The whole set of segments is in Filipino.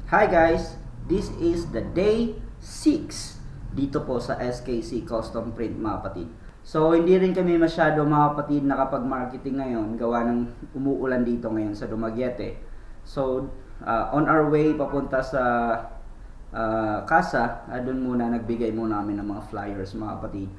Hi guys, this is the day 6 dito po sa SKC Custom Print mga kapatid. So hindi rin kami masyado mga kapatid nakapag-marketing ngayon gawa ng umuulan dito ngayon sa Dumaguete. So on our way papunta sa casa, doon muna nagbigay muna kami ng mga flyers mga kapatid.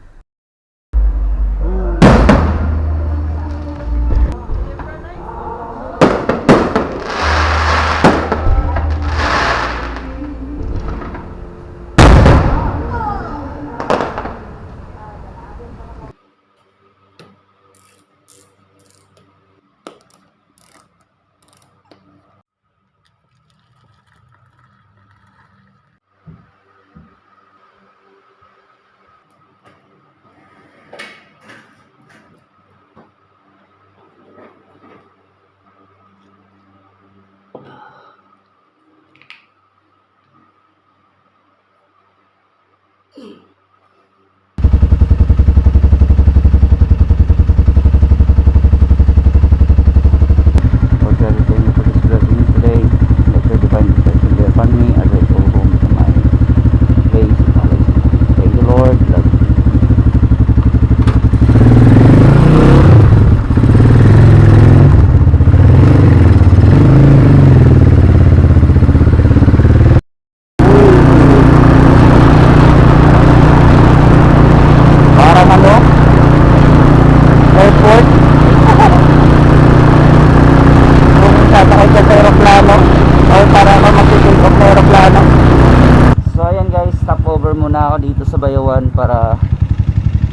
Muna ako dito sa Bayawan para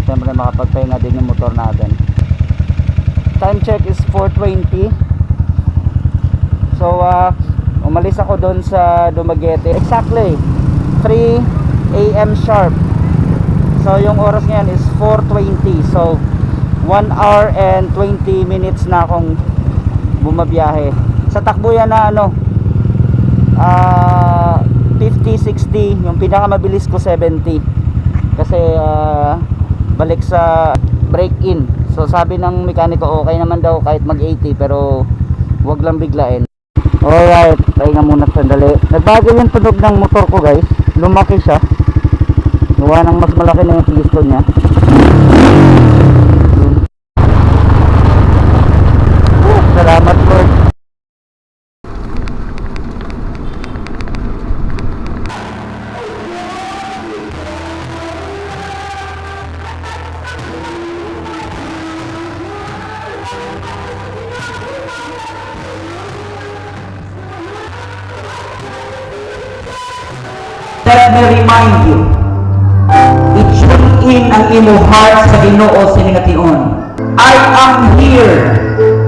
siyempre makapagpahinga din yung motor natin. Time check is 4:20. So umalis ako doon sa Dumaguete exactly 3 AM sharp. So yung oras ngayon is 4:20. So 1 hour and 20 minutes na akong bumabiyahe. Sa takbo yan na 50-60, yung pinakamabilis ko 70 kasi balik sa break-in. So sabi ng mekaniko okay naman daw kahit mag 80 pero wag lang biglain. Alright, try nga muna sandali. Nagbago yung tunog ng motor ko guys, lumaki siya, gawa ng mas malaki na yung piston nya. Salamat Lord. Let me remind you, i-tune in ang imo heart sa Ginoo siningation. I am here.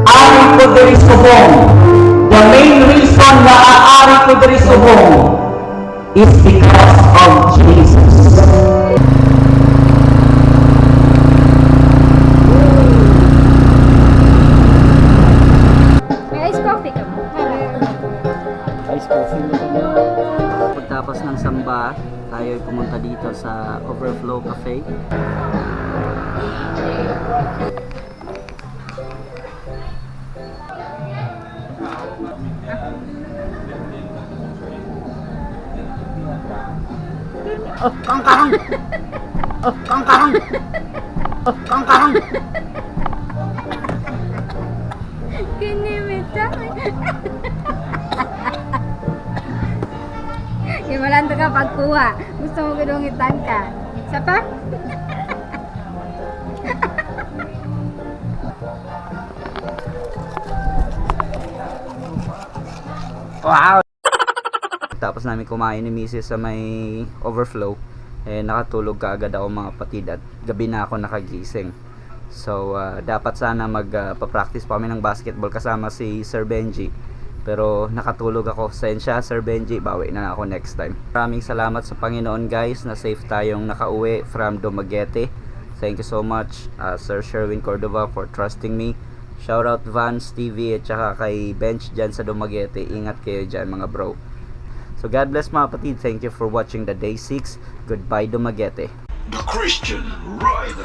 Ari ko diri subong. The main reason na aari ko diri subong is because of Jesus. May ice coffee ka mo? Ice coffee. Pagtapos ng samba, tayo ay pumunta dito sa Overflow Cafe. Oh, kangkang! Oh, kangkang! Oh, kangkang! Kinimita. Imalanta ka pagkuha. Gusto mo gudungitan ka. Isa pa? Wow! Tapos namin kumain ni Mrs. sa may Overflow, nakatulog kaagad ako mga kapatid at gabi na ako nakagising. So dapat sana magpa-practice pa kami ng basketball kasama si Sir Benji, pero nakatulog ako. Sensya Sir Benji, bawi na ako next time. Maraming salamat sa Panginoon guys na safe tayong nakauwi from Dumaguete. Thank you so much Sir Sherwin Cordova for trusting me. Shoutout Vans TV at saka kay Bench dyan sa Dumaguete. Ingat kayo dyan mga bro. So God bless mga kapatid. Thank you for watching the day 6. Goodbye Dumaguete. The Christian Rider.